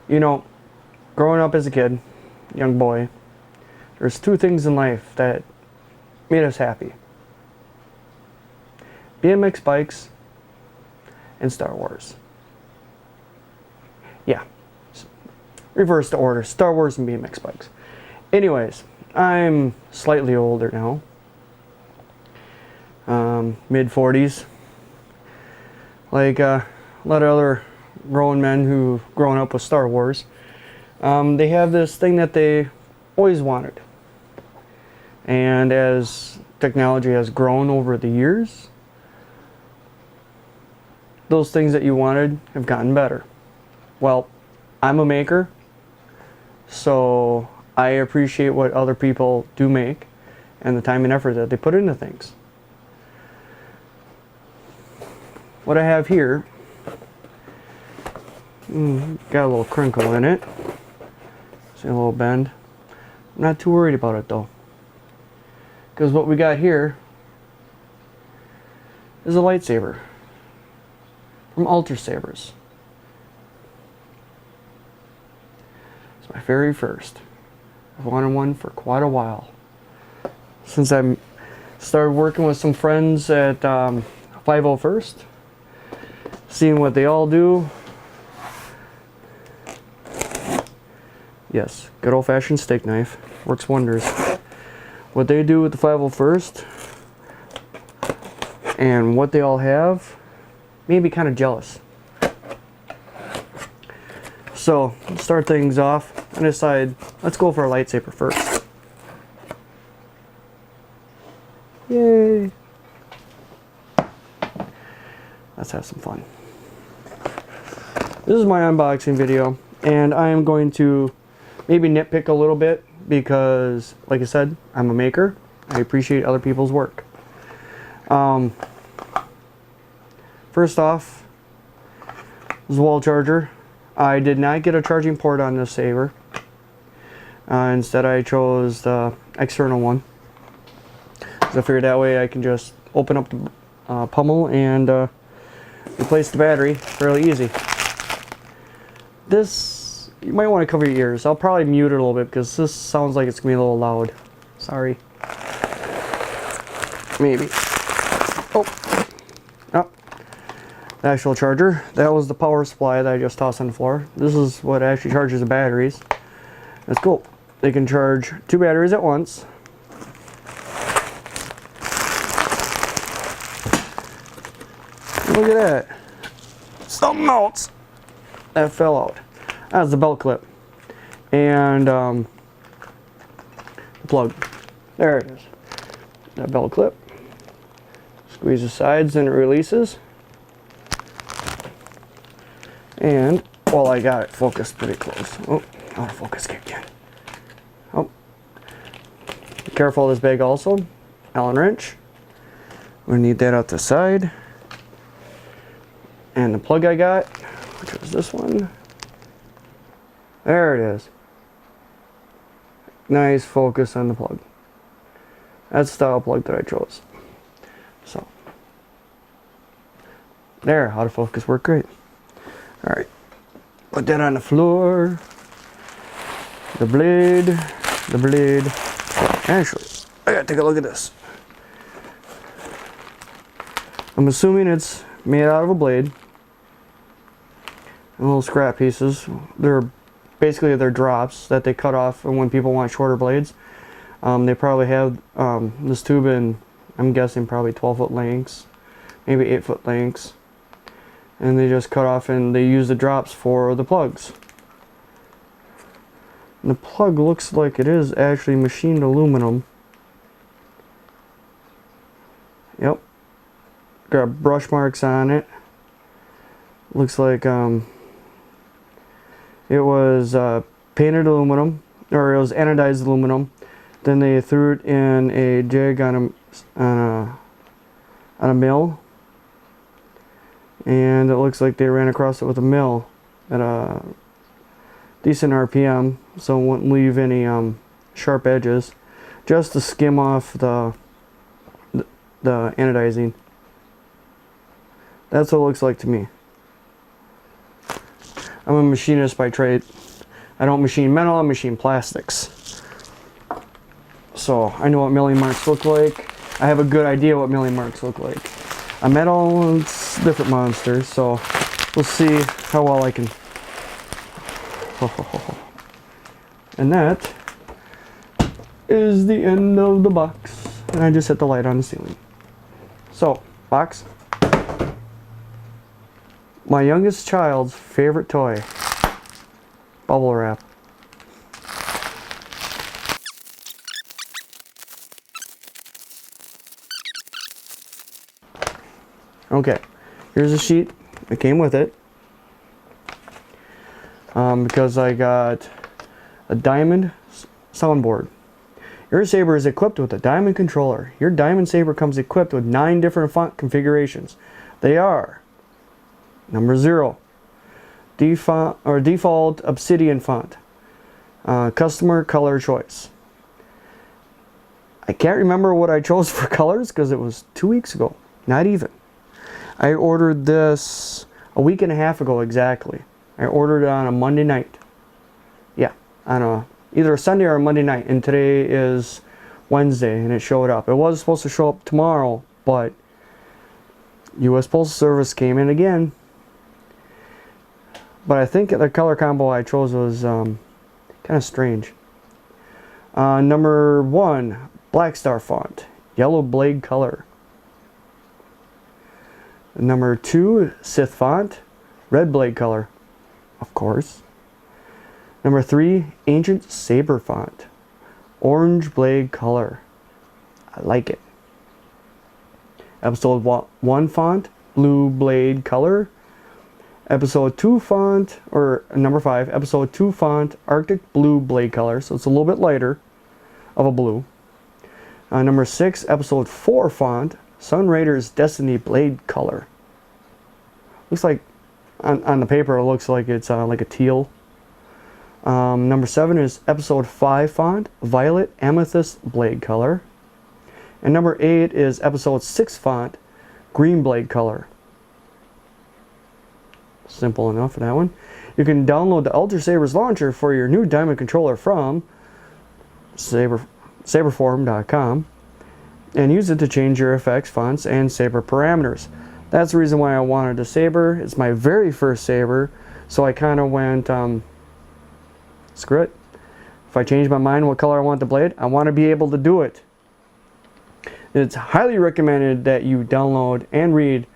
You know, growing up as a kid, young boy, there's two things in life that made us happy. BMX bikes and Star Wars. Yeah, reverse the order, Star Wars and BMX bikes. Anyways, I'm slightly older now, mid-40s. Like a lot of other grown men who've grown up with Star Wars, they have this thing that they always wanted. And as technology has grown over the years, those things that you wanted have gotten better. Well, I'm a maker, so I appreciate what other people do make and the time and effort that they put into things. What I have here, got a little crinkle in it. See a little bend. I'm not too worried about it though, because what we got here is a lightsaber from UltraSabers. It's my very first. I've wanted one for quite a while. Since I started working with some friends at 501st, seeing what they all do. Yes, good old-fashioned steak knife works wonders. What they do with the 501st and what they all have made me kind of jealous. So, to start things off, I decided, let's go for a lightsaber first. Yay! Let's have some fun. This is my unboxing video, and I am going to maybe nitpick a little bit because, like I said, I'm a maker. I appreciate other people's work. First off, this is a wall charger. I did not get a charging port on this saber. Instead, I chose the external one. So I figured that way I can just open up the pommel and replace the battery fairly easy. This, you might want to cover your ears. I'll probably mute it a little bit because this sounds like it's going to be a little loud. Sorry. Maybe. Oh. The actual charger. That was the power supply that I just tossed on the floor. This is what actually charges the batteries. That's cool. They can charge 2 batteries at once. Look at that. Something else that fell out. That's the belt clip. And the plug. There it is. That belt clip. Squeeze the sides and it releases. And, well, I got it focused pretty close. Oh, out of focus kicked in. Oh. Be careful of this bag also. Allen wrench. We need that out the side. And the plug I got, which was this one. There it is. Nice focus on the plug. That's the style plug that I chose. So, there, autofocus worked great. Alright, put that on the floor. The blade. Actually, I gotta take a look at this. I'm assuming it's made out of a blade. And little scrap pieces. They're basically drops that they cut off when people want shorter blades. They probably have this tube in, I'm guessing, probably 12-foot lengths, maybe 8-foot lengths. And they just cut off and they use the drops for the plugs. And the plug looks like it is actually machined aluminum. Yep. Got brush marks on it. Looks like it was painted aluminum, or it was anodized aluminum. Then they threw it in a jig on a mill. And it looks like they ran across it with a mill at a decent RPM, so it wouldn't leave any sharp edges, just to skim off the anodizing. That's what it looks like to me. I'm a machinist by trade. I don't machine metal, I machine plastics. So I know what milling marks look like. I have a good idea what milling marks look like. A metal, it's different monsters, so we'll see how well I can. And that is the end of the box. And I just hit the light on the ceiling. So, box. My youngest child's favorite toy. Bubble wrap. Okay, here's a sheet that came with it. Because I got a diamond soundboard. Your saber is equipped with a diamond controller. Your diamond saber comes equipped with 9 different font configurations. They are number 0, default obsidian font, customer color choice. I can't remember what I chose for colors because it was 2 weeks ago, not even. I ordered this a week and a half ago exactly. I ordered it on a Monday night. Yeah, on either a Sunday or a Monday night, and today is Wednesday, and it showed up. It was supposed to show up tomorrow, but U.S. Postal Service came in again. But I think the color combo I chose was kind of strange. Number 1, Black Star font, yellow blade color. Number 2, Sith font, red blade color, of course. Number 3, Ancient Saber font, orange blade color. I like it. Episode 1 font, blue blade color. Episode 2 font, or number 5, Episode 2 font, Arctic blue blade color, so it's a little bit lighter of a blue. Number 6, Episode 4 font, Sun Raiders Destiny blade color. Looks like, on the paper, it looks like it's like a teal. Number 7 is Episode 5 font, Violet Amethyst blade color. And number 8 is Episode 6 font, green blade color. Simple enough for that one. You can download the UltraSabers launcher for your new diamond controller from saberforum.com and use it to change your effects, fonts, and saber parameters. That's the reason why I wanted a saber. It's my very first saber, so I kind of went, screw it. If I change my mind what color I want the blade, I want to be able to do it. It's highly recommended that you download and read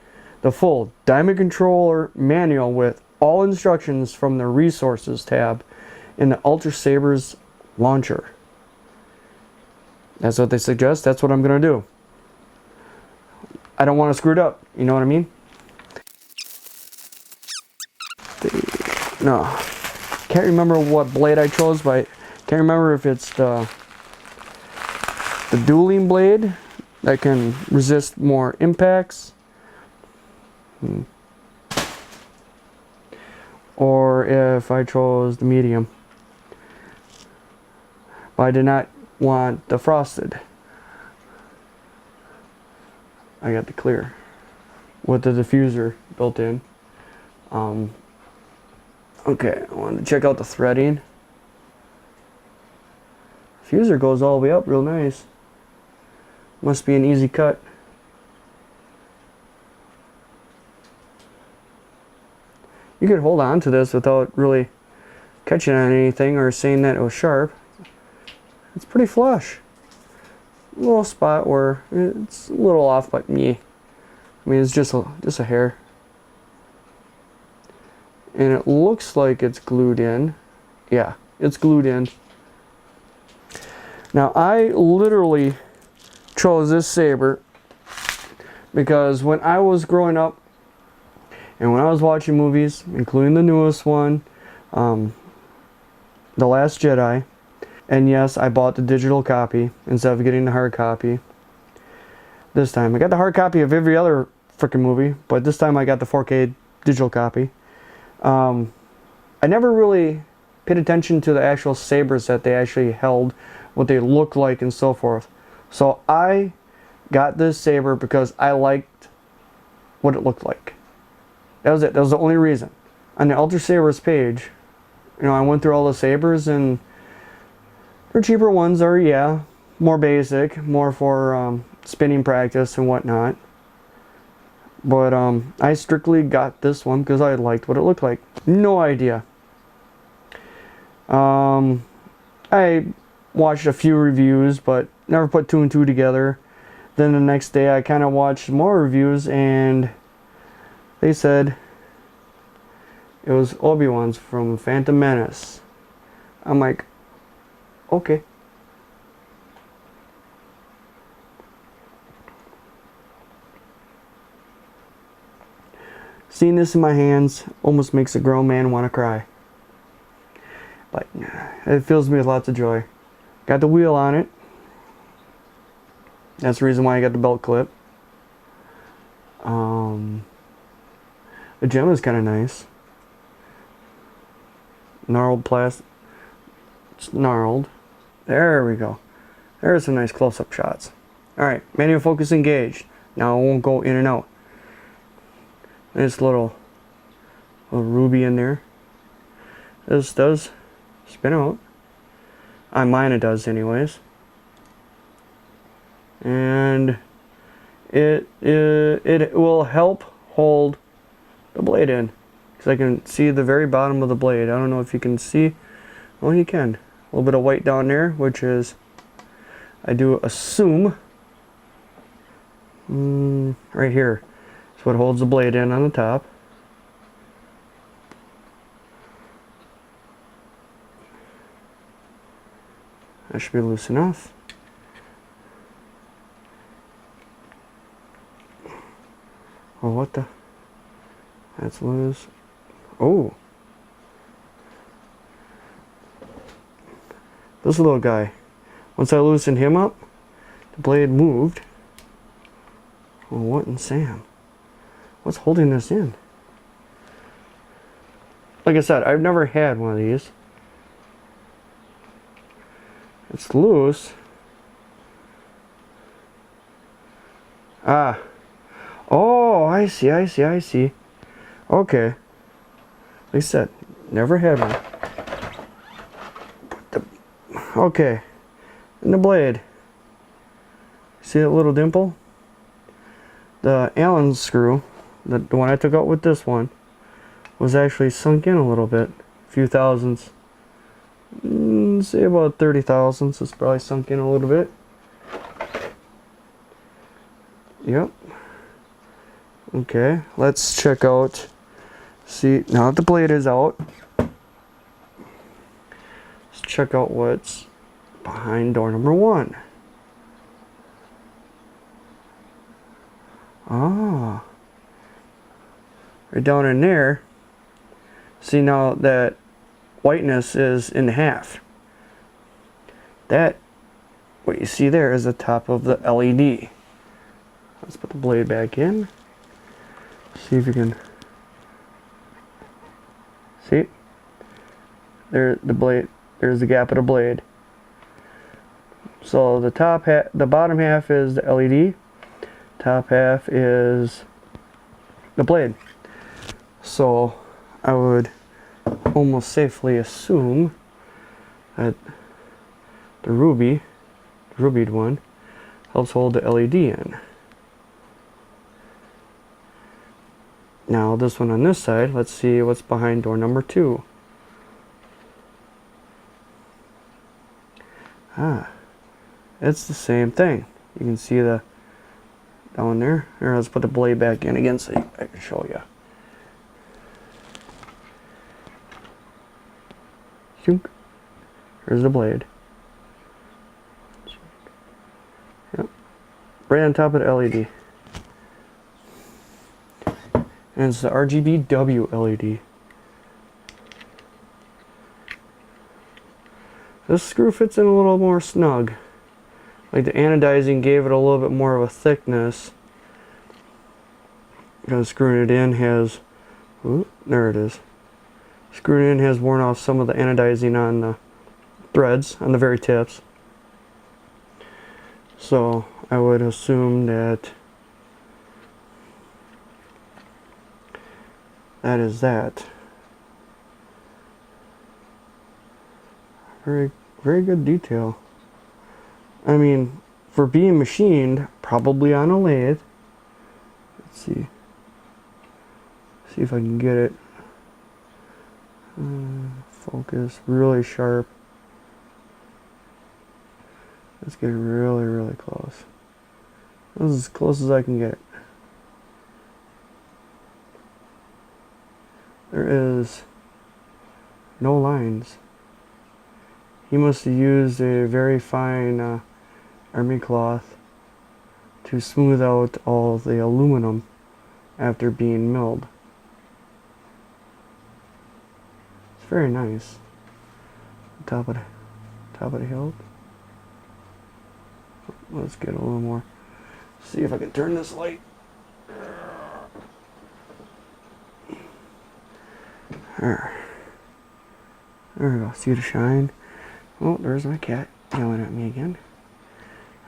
the full Diamond Controller manual with all instructions from the Resources tab in the UltraSabers launcher. That's what they suggest. That's what I'm going to do. I don't want to screw it up. You know what I mean? No. Can't remember what blade I chose, but I can't remember if it's the dueling blade that can resist more impacts. Or if I chose the medium. But I did not want the frosted. I got the clear with the diffuser built in. Okay, I wanted to check out the threading. Diffuser goes all the way up real nice. Must be an easy cut. You could hold on to this without really catching on anything or saying that it was sharp. It's pretty flush. A little spot where it's a little off, but meh. I mean, it's just a hair. And it looks like it's glued in. Yeah, it's glued in. Now, I literally chose this saber because when I was growing up and when I was watching movies, including the newest one, The Last Jedi, and yes, I bought the digital copy instead of getting the hard copy. This time, I got the hard copy of every other freaking movie, but this time I got the 4K digital copy. I never really paid attention to the actual sabers that they actually held, what they look like and so forth. So I got this saber because I liked what it looked like. That was it. That was the only reason. on the UltraSabers page, you know, I went through all the sabers, and their cheaper ones are, yeah, more basic, more for spinning practice and whatnot. But I strictly got this one because I liked what it looked like. No idea. I watched a few reviews, but never put two and two together. Then the next day I kind of watched more reviews, and they said it was Obi-Wan's from Phantom Menace. I'm like, okay. Seeing this in my hands almost makes a grown man want to cry. But it fills me with lots of joy. Got the wheel on it. That's the reason why I got the belt clip. The gem is kind of nice. Gnarled plastic. It's gnarled. There we go. There's some nice close-up shots. Alright, manual focus engaged. Now I won't go in and out. Nice little ruby in there. This does spin out. On mine it does anyways. And it will help hold the blade in, because I can see the very bottom of the blade. I don't know if you can see. Well, you can. A little bit of white down there, which is, I do assume, right here. It's what holds the blade in on the top. That should be loose enough. Oh, what the? That's loose. Oh. This little guy. Once I loosened him up, the blade moved. Oh, what in Sam? What's holding this in? Like I said, I've never had one of these. It's loose. Ah. Oh, I see. Okay. Like I said, never had one. Okay. And the blade. See that little dimple? The Allen screw, the one I took out with this one, was actually sunk in a little bit. A few thousandths. Say about 30 thousandths. It's probably sunk in a little bit. Yep. Okay, let's check out. See, now that the blade is out, let's check out what's behind door number 1. Ah, right down in there. See, now that whiteness is in half. That, what you see there, is the top of the LED. Let's put the blade back in. See if you can see. There, the blade. There's the gap of the blade. So the top half, the bottom half is the LED. Top half is the blade. So I would almost safely assume that the rubied one, helps hold the LED in. Now this one on this side, let's see what's behind door number 2. Ah, it's the same thing. You can see the down there. Here, let's put the blade back in again so I can show you. Here's the blade. Yep, right on top of the LED. And it's the RGBW LED. This screw fits in a little more snug. Like the anodizing gave it a little bit more of a thickness. Because screwing it in has, ooh, there it is. Screwing it in has worn off some of the anodizing on the threads, on the very tips. So I would assume that that is that. Very, very good detail. I mean, for being machined, probably on a lathe. Let's see. See if I can get it. Focus, really sharp. Let's get really, really close. This is as close as I can get. There is no lines. He must have used a very fine army cloth to smooth out all the aluminum after being milled. It's very nice. Top of the hilt. Let's get a little more. See if I can turn this light. There we go. See the shine. Oh, there's my cat yelling at me again.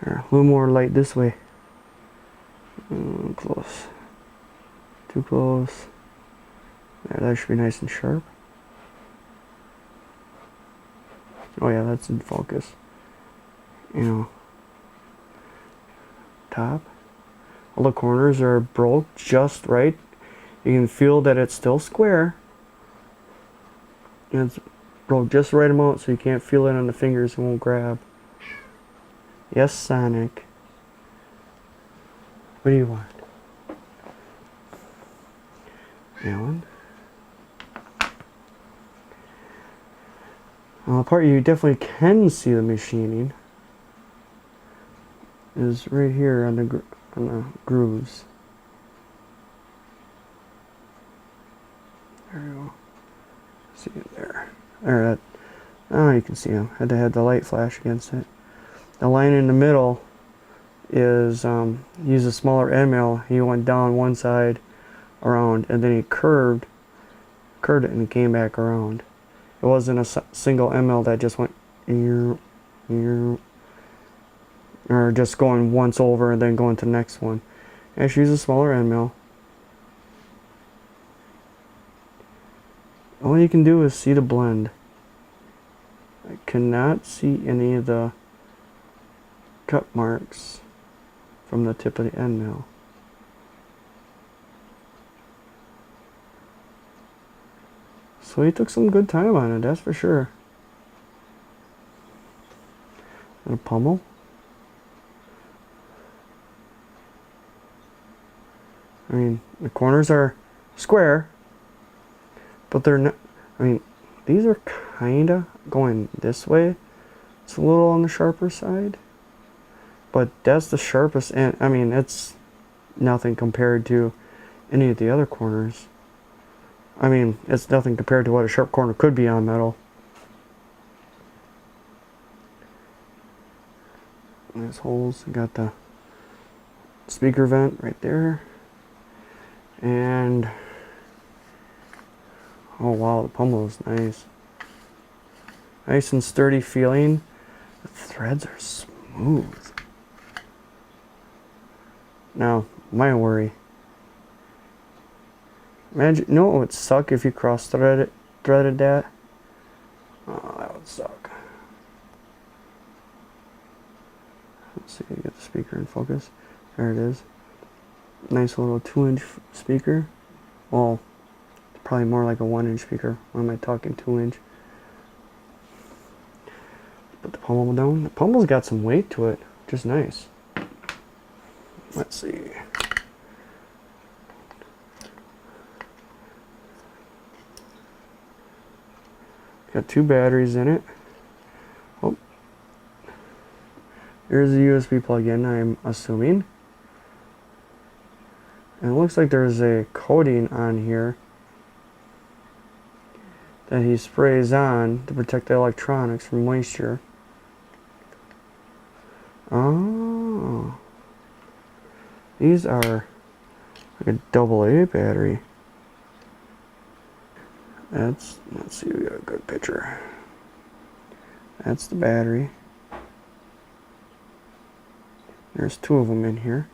There, a little more light this way. Close. Too close. There, that should be nice and sharp. Oh yeah, that's in focus. You know. Top. All the corners are broke just right. You can feel that it's still square. And it's broke just the right amount so you can't feel it on the fingers and won't grab. Yes, Sonic. What do you want? Alan? The part you definitely can see the machining is right here on the grooves. There you go. See it there. There, that. Oh, you can see him. Had to have the light flash against it. The line in the middle is use a smaller end mill. He went down one side around, and then he curved it, and came back around. It wasn't a single end mill that just went or just going once over and then going to the next one. Actually, use a smaller end mill. All you can do is see the blend. I cannot see any of the cut marks from the tip of the end mill. So he took some good time on it, that's for sure. And a pommel. I mean, the corners are square, but they're not, I mean, these are kinda going this way. It's a little on the sharper side, but that's the sharpest end. I mean, it's nothing compared to any of the other corners. I mean, it's nothing compared to what a sharp corner could be on metal. There's holes. Got the speaker vent right there. And oh wow, the pommel is nice. Nice and sturdy feeling. The threads are smooth. Now, my worry. Imagine, you know what would suck if you threaded that? Oh, that would suck. Let's see, get the speaker in focus. There it is. Nice little 2-inch speaker. Well, probably more like a 1-inch speaker. Why am I talking 2-inch? Put the pommel down. The pommel's got some weight to it, which is nice. Let's see. Got 2 batteries in it. Oh, there's a USB plug-in, I'm assuming. And it looks like there's a coating on here that he sprays on to protect the electronics from moisture. Oh, these are like a AA battery. Let's see, we got a good picture. That's the battery. There's 2 of them in here.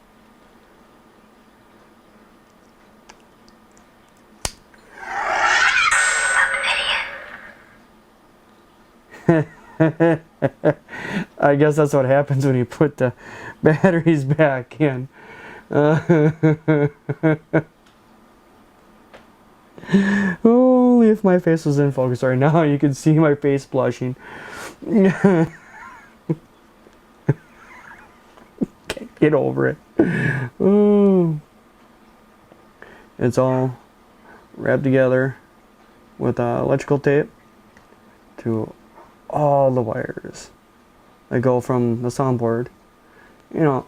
I guess that's what happens when you put the batteries back in. Only if my face was in focus right now, you can see my face blushing. Can't get over it. Ooh. It's all wrapped together with electrical tape to all the wires that go from the soundboard. You know,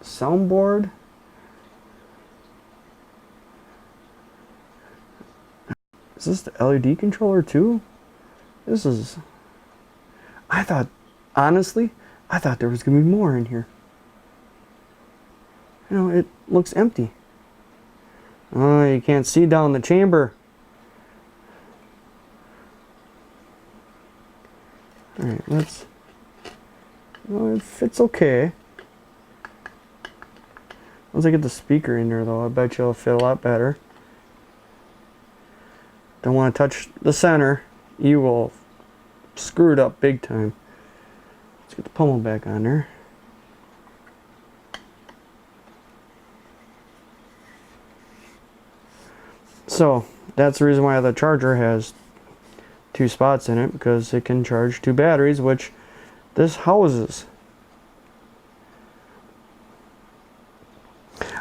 soundboard. Is this the LED controller too? This is... I thought, honestly, I thought there was going to be more in here. You know, it looks empty. Oh, you can't see down the chamber. Alright, let's... Well, it fits okay. Once I get the speaker in there though, I bet you it'll fit a lot better. Don't want to touch the center. You will screw it up big time. Let's get the pommel back on there. So that's the reason why the charger has 2 spots in it, because it can charge 2 batteries, which this houses.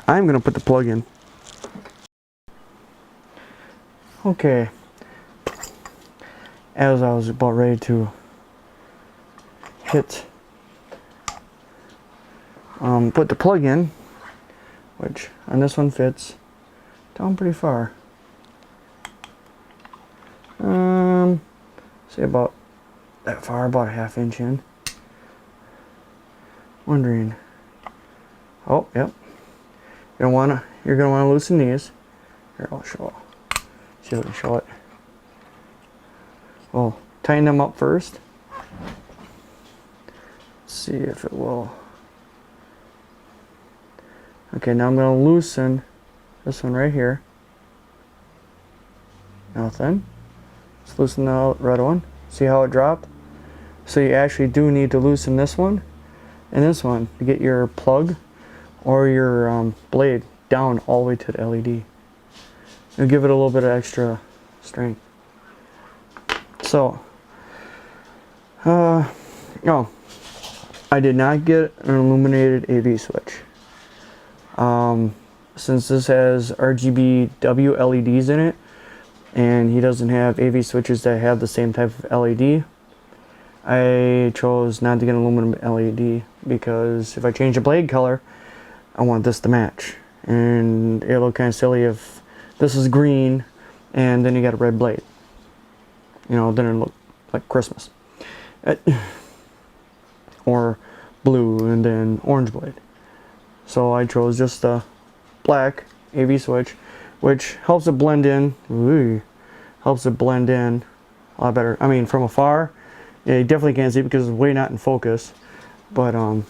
I'm going to put the plug in. Okay, as I was about ready to hit, put the plug in, which on this one fits down pretty far. Say about that far, about a ½ inch in. Wondering. Oh, yep. You're gonna wanna loosen these. Here, I'll show. See if I can show it. Well, tighten them up first. See if it will. Okay, now I'm going to loosen this one right here. Nothing. Let's loosen the red one. See how it dropped? So you actually do need to loosen this one and this one to get your plug or your blade down all the way to the LED. It'll give it a little bit of extra strength. So, no, I did not get an illuminated AV switch. Since this has RGB LEDs in it, and he doesn't have AV switches that have the same type of LED, I chose not to get an aluminum LED because if I change the blade color, I want this to match. And it'll look kind of silly if this is green and then you got a red blade. You know, then it'll look like Christmas. Or blue and then orange blade. So I chose just a black AV switch, which helps it blend in. Ooh, helps it blend in a lot better. I mean, from afar, yeah, you definitely can't see it because it's way not in focus. But a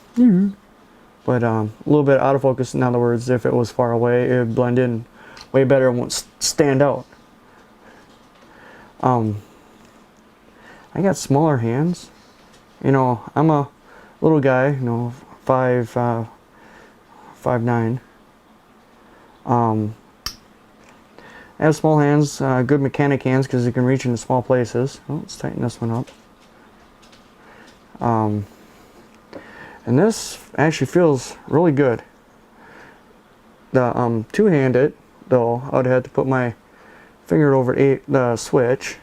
little bit out of focus. In other words, if it was far away, it would blend in way better and won't stand out. I got smaller hands. You know, I'm a little guy. You know, 5'9". I have small hands, good mechanic hands because you can reach into small places. Oh, let's tighten this one up. And this actually feels really good. The two-handed, though, I would have to put my finger over the switch,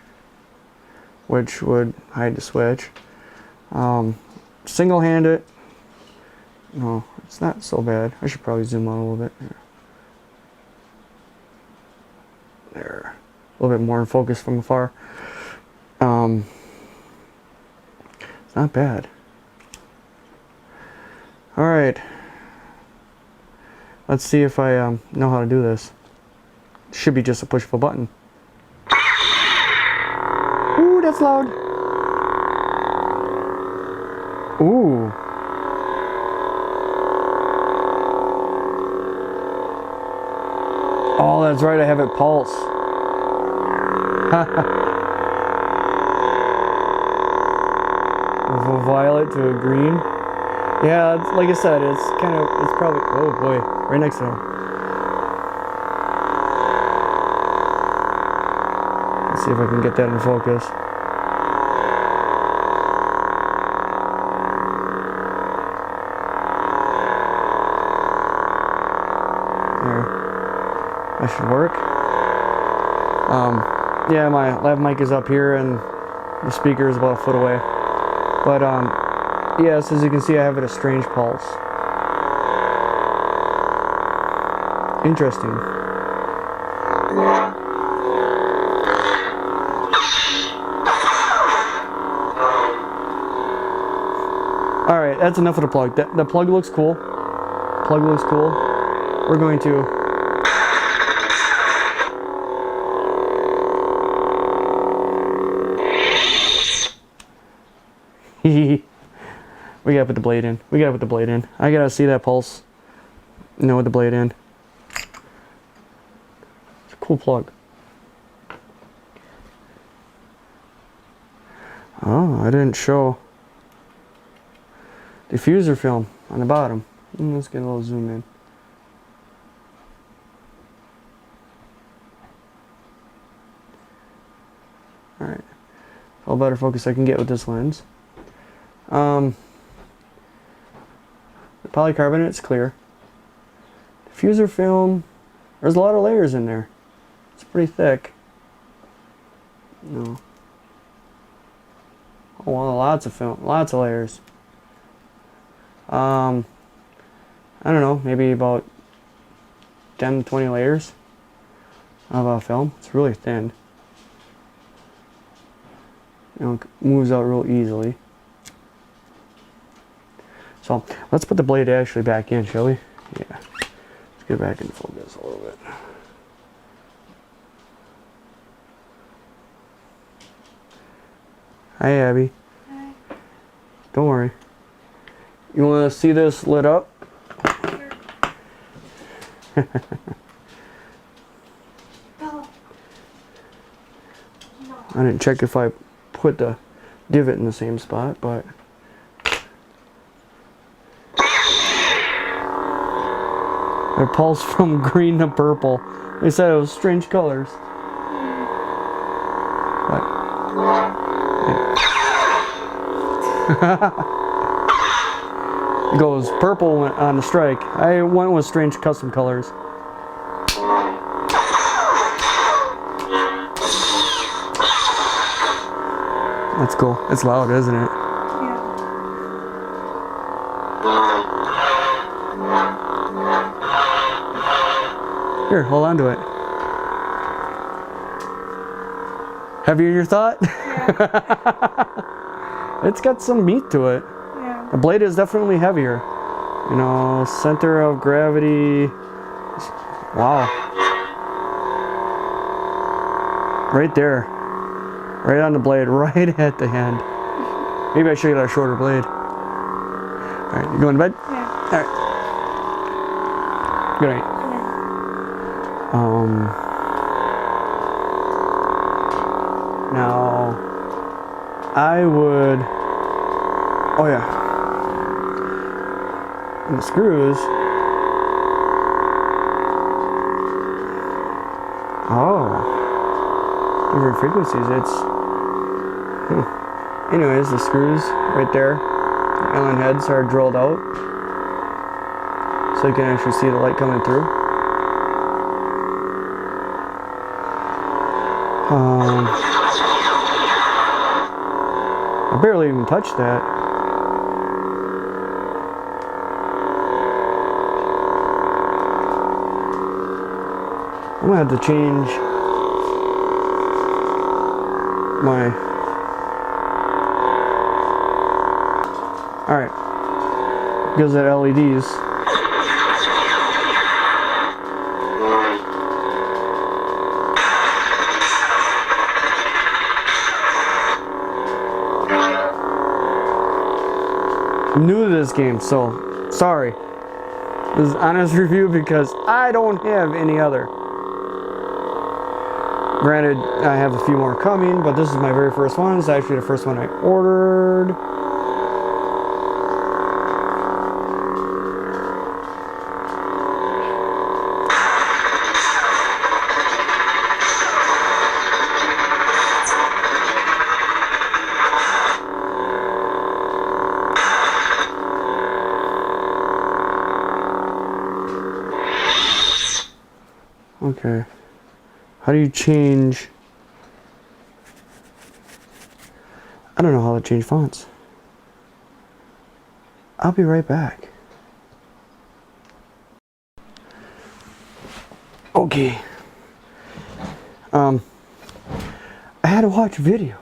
which would hide the switch. Single-handed, no, it's not so bad. I should probably zoom out a little bit. There, a little bit more in focus from afar. It's not bad. All right, let's see if I know how to do this. Should be just a push of a button. Ooh, that's loud. Ooh. Oh, that's right, I have it pulse. a violet to a green. Yeah, it's, like I said, it's probably, oh boy, right next to him. Let's see if I can get that in focus. There. That should work. Yeah, my lav mic is up here and the speaker is about a foot away. But, yes, as you can see, I have it a strange pulse. Interesting. Alright, that's enough of the plug. The plug looks cool. Plug looks cool. We're going to... We gotta put the blade in. We gotta put the blade in. I gotta see that pulse. With the blade in. It's a cool plug. Oh, I didn't show diffuser film on the bottom. Let's get a little zoom in. Alright. All better focus I can get with this lens. The polycarbonate's clear. Diffuser film, there's a lot of layers in there. It's pretty thick. No. Oh, well, lots of film, lots of layers. I don't know, maybe about 10 to 20 layers of film. It's really thin. It moves out real easily. So let's put the blade actually back in, shall we? Yeah. Let's get back in focus a little bit. Hi, Abby. Hi. Don't worry. You want to see this lit up? Sure. Oh. No. I didn't check if I put the divot in the same spot, but... It pulsed from green to purple. They said it was strange colors. But, yeah. It goes purple on the strike. I went with strange custom colors. That's cool. It's loud, isn't it? Here, hold on to it. Heavier than you thought? Yeah. It's got some meat to it. Yeah. The blade is definitely heavier. You know, center of gravity. Wow. Right there. Right on the blade, right at the end. Maybe I should get a shorter blade. Alright, you going to bed? Yeah. Alright. Good night. Now, I would, oh yeah, and the screws, different frequencies, anyways, the screws right there, the Allen heads are drilled out, so you can actually see the light coming through. I barely even touched that. I'm gonna have to change my... Alright. Goes at LEDs. I'm new to this game, so sorry. This is an honest review because I don't have any other. Granted, I have a few more coming, but this is my very first one. It's actually the first one I ordered. Okay. How do you change? I don't know how to change fonts. I'll be right back. Okay. I had to watch a video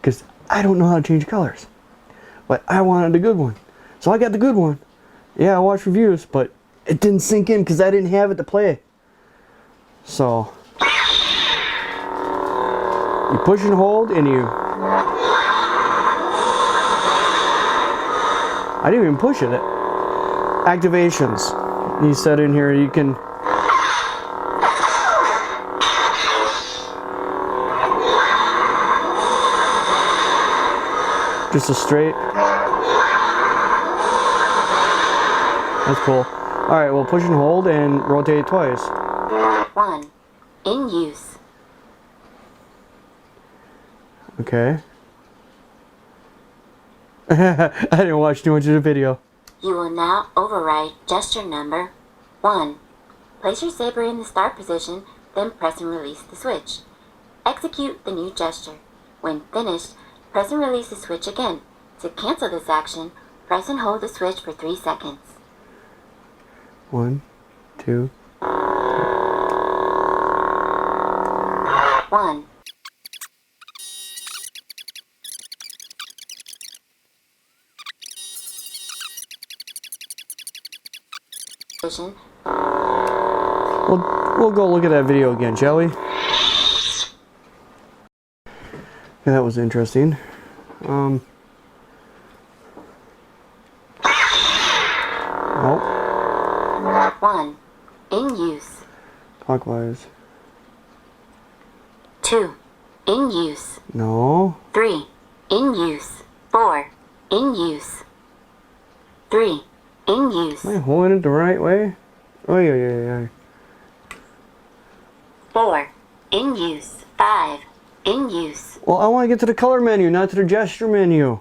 because I don't know how to change colors, but I wanted a good one, so I got the good one. Yeah, I watched reviews, but it didn't sink in because I didn't have it to play. So you push and hold, and you. I didn't even push it. Activations. You set in here. You can. Just a straight. That's cool. Alright, well, push and hold and rotate it twice. 1. In use. Okay. I didn't watch too much of the video. You will now override gesture number 1. Place your saber in the start position, then press and release the switch. Execute the new gesture. When finished, press and release the switch again. To cancel this action, press and hold the switch for 3 seconds. 1, 2. 1. We'll go look at that video again, shall we? Yeah, that was interesting. Oh. 1. In use. Clockwise. 2. In use. No. 3. In use. 4. In use. 3. In use. Am I holding it the right way? Oh, yeah. 4. In use. 5. In use. Well, I want to get to the color menu, not to the gesture menu.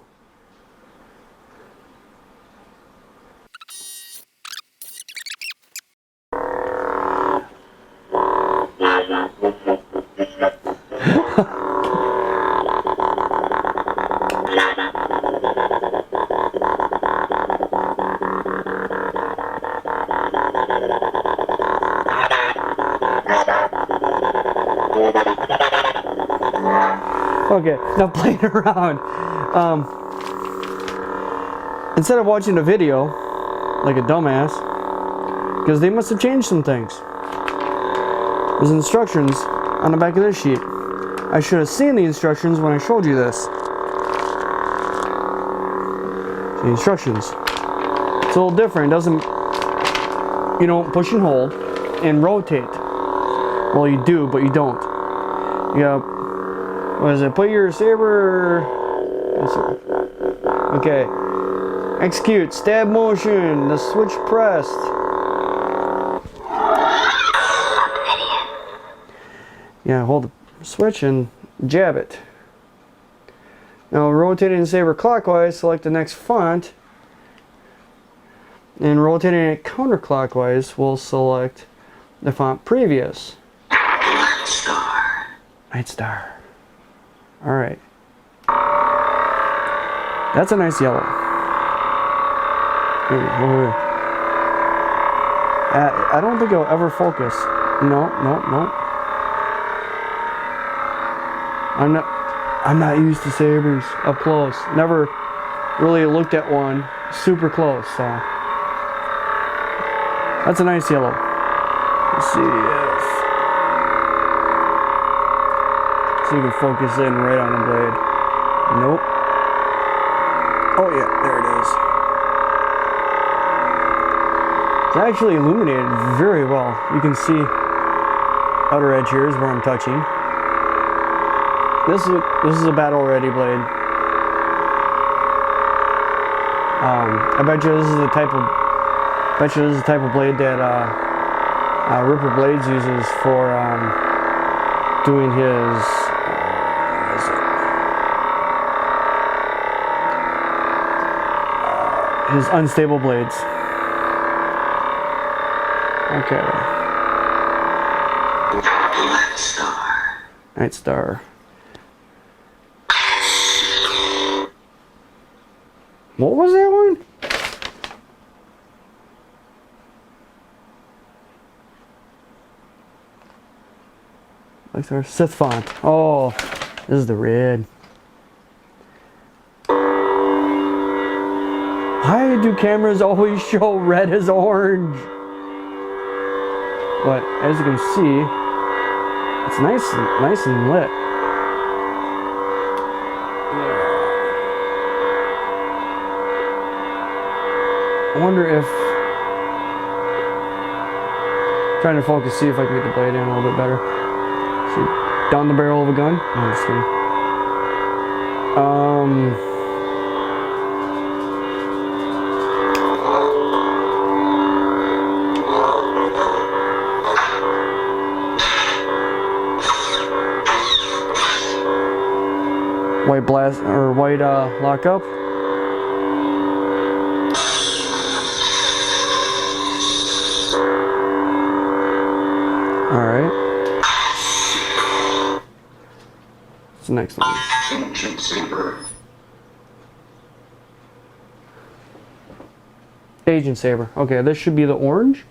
Okay, now playing around. Instead of watching the video like a dumbass, because they must have changed some things. There's instructions on the back of this sheet. I should have seen the instructions when I showed you this. The instructions. It's a little different. It doesn't. You don't push and hold and rotate. Well, you do, but you don't. You gotta. What is it? Put your saber. Okay. Execute. Stab motion. The switch pressed. Yeah, hold the switch and jab it. Now, rotating the saber clockwise, select the next font. And rotating it counterclockwise, we'll select the font previous. Night Star. Alright. That's a nice yellow. I don't think it'll ever focus. No. I'm not used to sabers up close. Never really looked at one super close, so. That's a nice yellow. Let's see if you can focus in right on the blade. Nope. Oh yeah, there it is. It's actually illuminated very well. You can see outer edge here is where I'm touching. This is a battle ready blade. I bet you this is the type of blade that Ripper Blades uses for doing his unstable blades. Okay. Night Star. What was that one? Like our Sith font. Oh, this is the red. Why do cameras always show red as orange? But as you can see, it's nice and lit. I wonder if trying to focus, see if I can get the blade in a little bit better. See, down the barrel of a gun. No, I'm just kidding. White blast or white lock up. All right. What's the next one? Ancient Saber. Agent Saber. Okay, this should be the orange.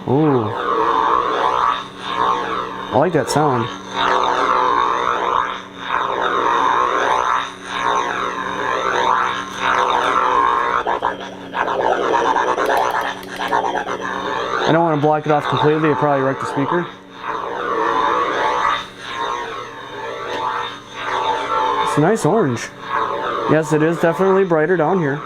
Ooh. I like that sound. I don't want to block it off completely, it probably wreck the speaker. It's a nice orange. Yes, it is definitely brighter down here.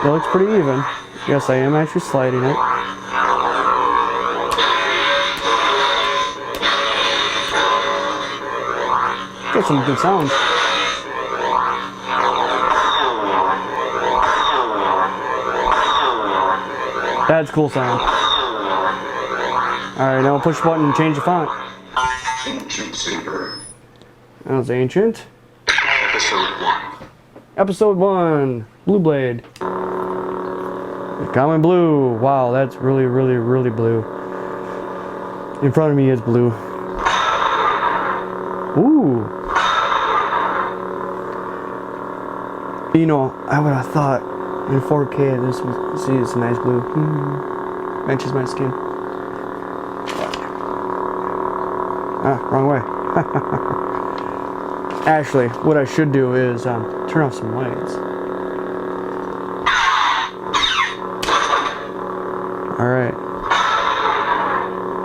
It looks pretty even. Yes, I am actually sliding it. Got some good sounds. That's cool sound. Alright, now push the button and change the font. Ancient Saber. That was ancient. Episode 1. Episode 1. Blue Blade. Common blue. Wow, that's really, really, really blue. In front of me is blue. Ooh. You know, I would have thought in 4K this would see it's a nice blue. Matches my skin. Ah, wrong way. Actually, what I should do is turn off some lights. Alright.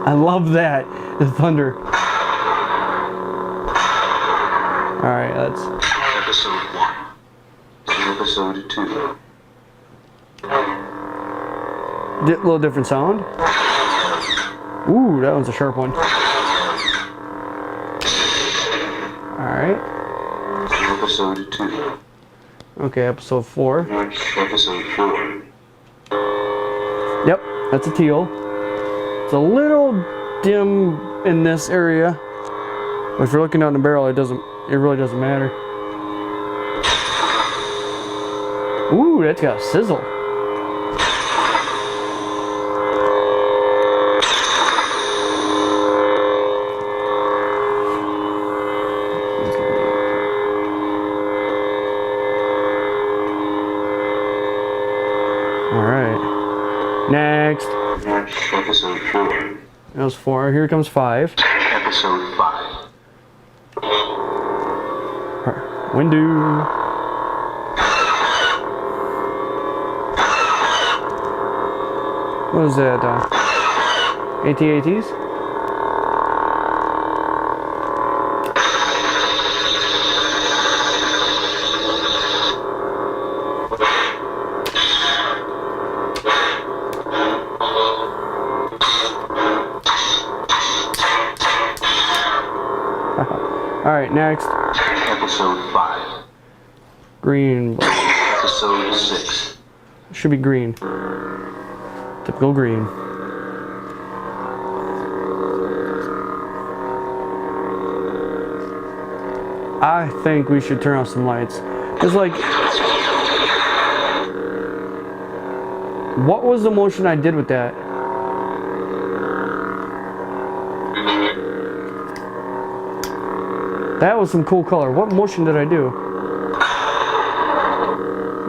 I love that. The thunder. Alright, let's... Episode 1. Episode 2. Little different sound. Ooh, that one's a sharp one. Alright. Episode 2. Okay, episode 4. Episode 4. Yep, that's a teal. It's a little dim in this area. But if you're looking down the barrel, it really doesn't matter. Ooh, that's got a sizzle. Alright. Next. Episode 4. That was 4. Here comes 5. Episode 5. Window. What is that? AT-ATs? Alright, next. Episode 5. Green. Episode 6. Should be green. Typical green. I think we should turn off some lights. It's like What was the motion I did with that? That was some cool color. What motion did I do?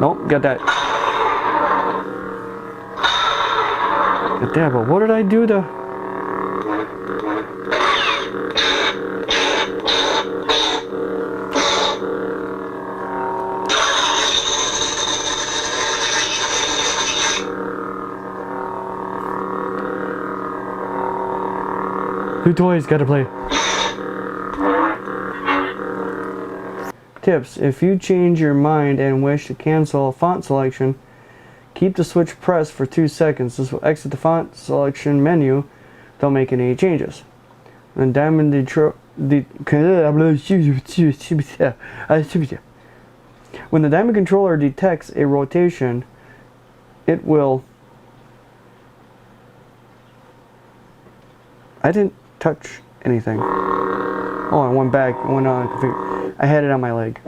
Nope, got that. Got that, but what did I do to... New toys, gotta play. Tips: if you change your mind and wish to cancel a font selection, keep the switch pressed for 2 seconds. This will exit the font selection menu. Don't make any changes. When Diamond when the Diamond controller detects a rotation, it will... I didn't touch anything. Oh, I went back, went on configure. I had it on my leg.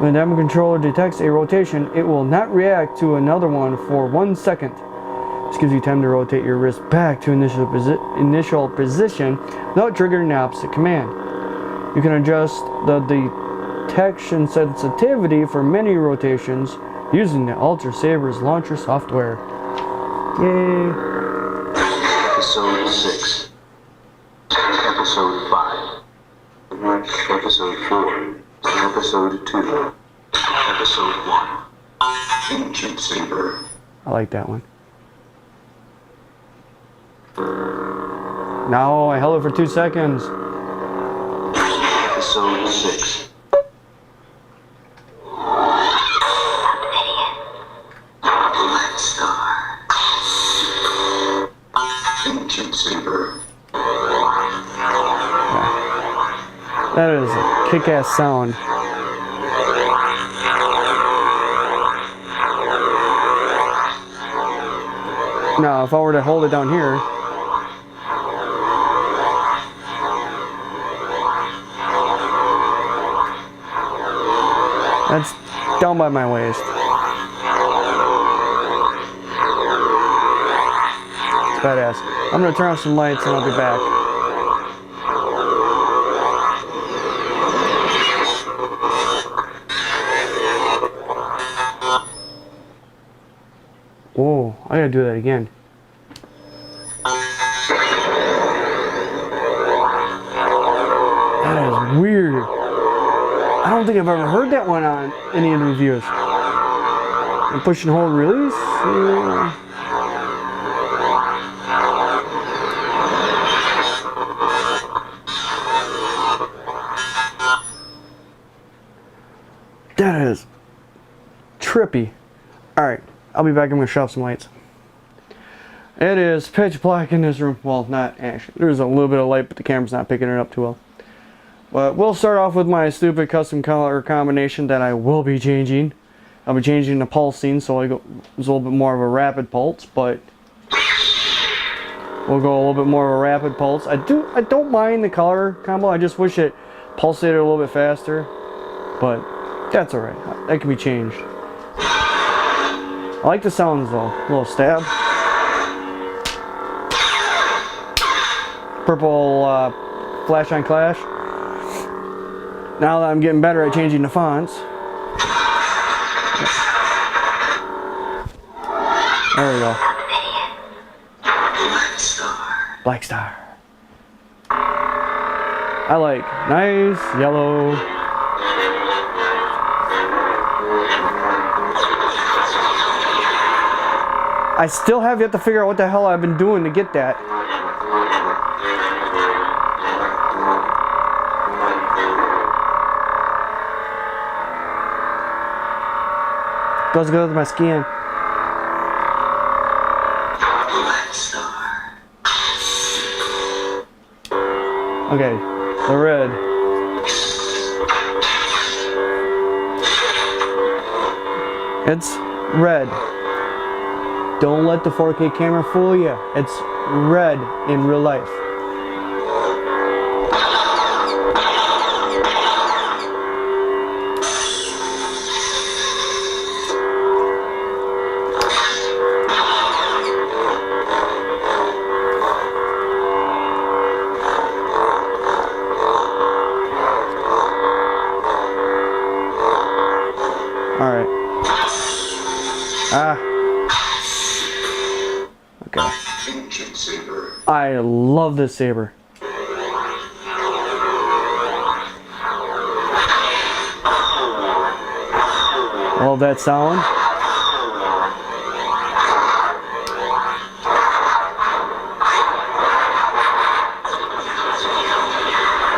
When the Diamond controller detects a rotation, it will not react to another one for 1 second. This gives you time to rotate your wrist back to initial position without triggering the opposite command. You can adjust the detection sensitivity for many rotations using the UltraSabers launcher software. Yay! Episode 6. Episode 5. Episode 4. Episode 2. Episode 1. Ancient Saber. I like that one. No, I held it for 2 seconds. Episode 6. Black Star. Ancient Saber. That is a kick-ass sound. Now, if I were to hold it down here, that's down by my waist. It's badass. I'm gonna turn off some lights and I'll be back. Whoa, I gotta do that again. That is weird. I don't think I've ever heard that one on any of the reviews. And push and hold release? Yeah. That is trippy. Alright, I'll be back. I'm going to shut off some lights. It is pitch black in this room. Well, not actually. There's a little bit of light, but the camera's not picking it up too well. But we'll start off with my stupid custom color combination that I will be changing. I'll be changing the pulsing, so it's a little bit more of a rapid pulse, but we'll go a little bit more of a rapid pulse. I don't mind the color combo. I just wish it pulsated a little bit faster, but that's alright. That can be changed. I like the sounds though. A little stab. Purple flash on clash. Now that I'm getting better at changing the fonts. There we go. Black Star. I like nice yellow. I still have yet to figure out what the hell I've been doing to get that. Goes good with my skin. Okay, the red. It's red. Don't let the 4K camera fool you. It's red in real life. Ah. Okay. Ancient saber. I love this saber. Love that sound.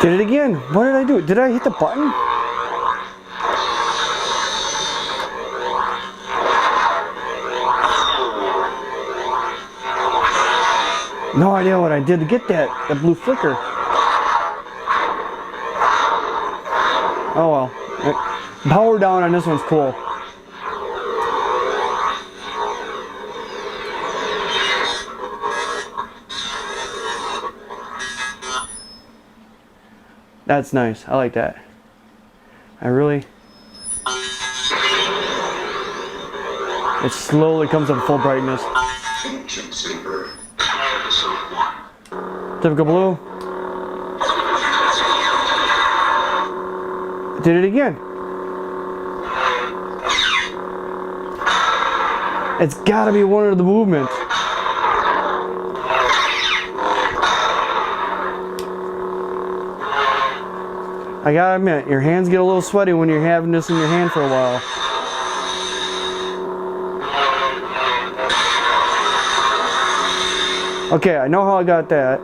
Did it again. What did I do? Did I hit the button? No idea what I did to get that blue flicker. Oh well. Power down on this one's cool. That's nice. I like that. It slowly comes up full brightness. Ancient saber. Episode 1. Typical blue. Did it again. It's gotta be one of the movements. I gotta admit, your hands get a little sweaty when you're having this in your hand for a while. Okay, I know how I got that.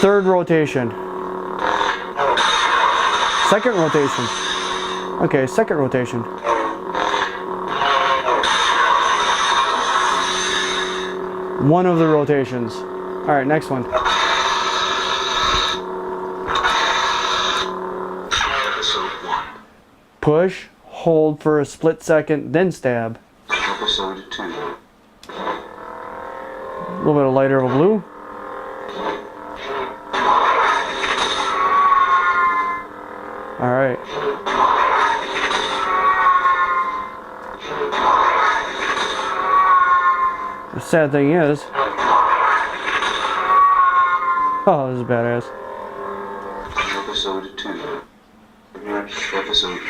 Third rotation. Second rotation. Okay, second rotation. One of the rotations. Alright, next one. Episode 1. Push, hold for a split second, then stab. Episode 2. A little bit of lighter of a blue. Alright. The sad thing is... Oh, this is badass. Episode 2. Episode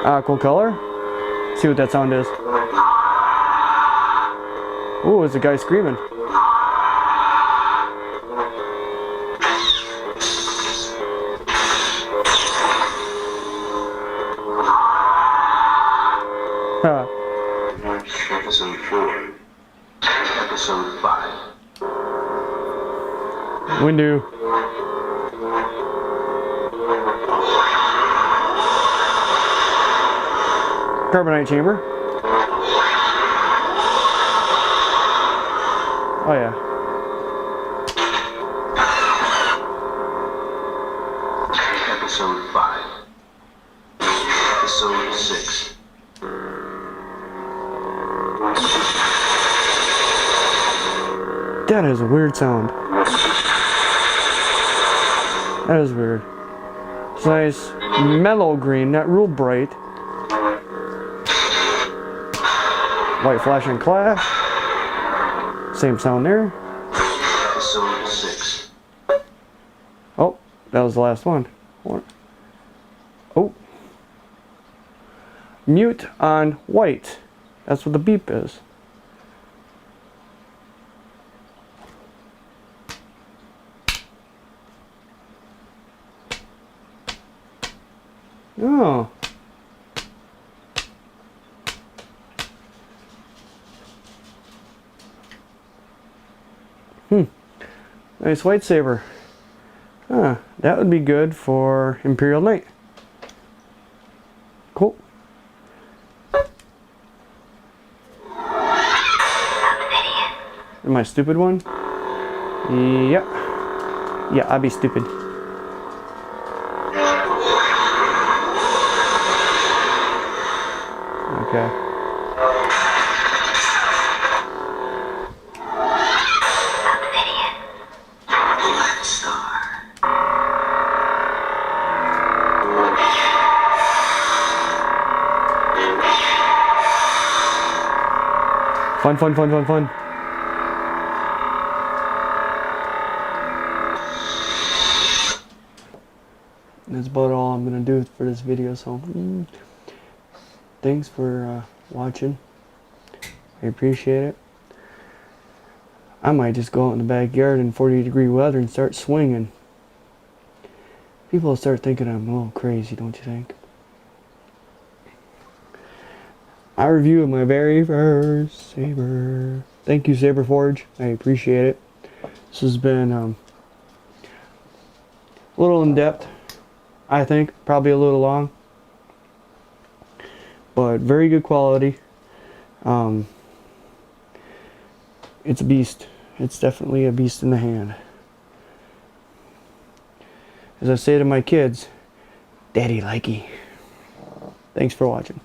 4. Cool color. See what that sound is. Ooh, it's a guy screaming. Huh. Episode 4. Episode 5. Windu. Carbonite chamber. Oh yeah. Episode 5. Episode 6. That is a weird sound. That is weird. It's nice mellow green, not real bright. White flashing clash. Same sound there. Episode 6. Oh, that was the last one. What? Oh. Mute on white. That's what the beep is. Oh. Nice white saber. Huh, that would be good for Imperial Knight. Cool. Am I stupid one? Yeah. Yeah, I'd be stupid. Okay. Fun, fun, fun, fun, fun. that's about all I'm gonna do for this video. So thanks for watching. I appreciate it. I might just go out in the backyard in 40-degree weather and start swinging. People will start thinking I'm a little crazy, don't you think? I reviewed my very first saber. Thank you, Saber Forge. I appreciate it. This has been a little in depth, I think, probably a little long, but very good quality. It's a beast. It's definitely a beast in the hand. As I say to my kids, Daddy likey. Thanks for watching.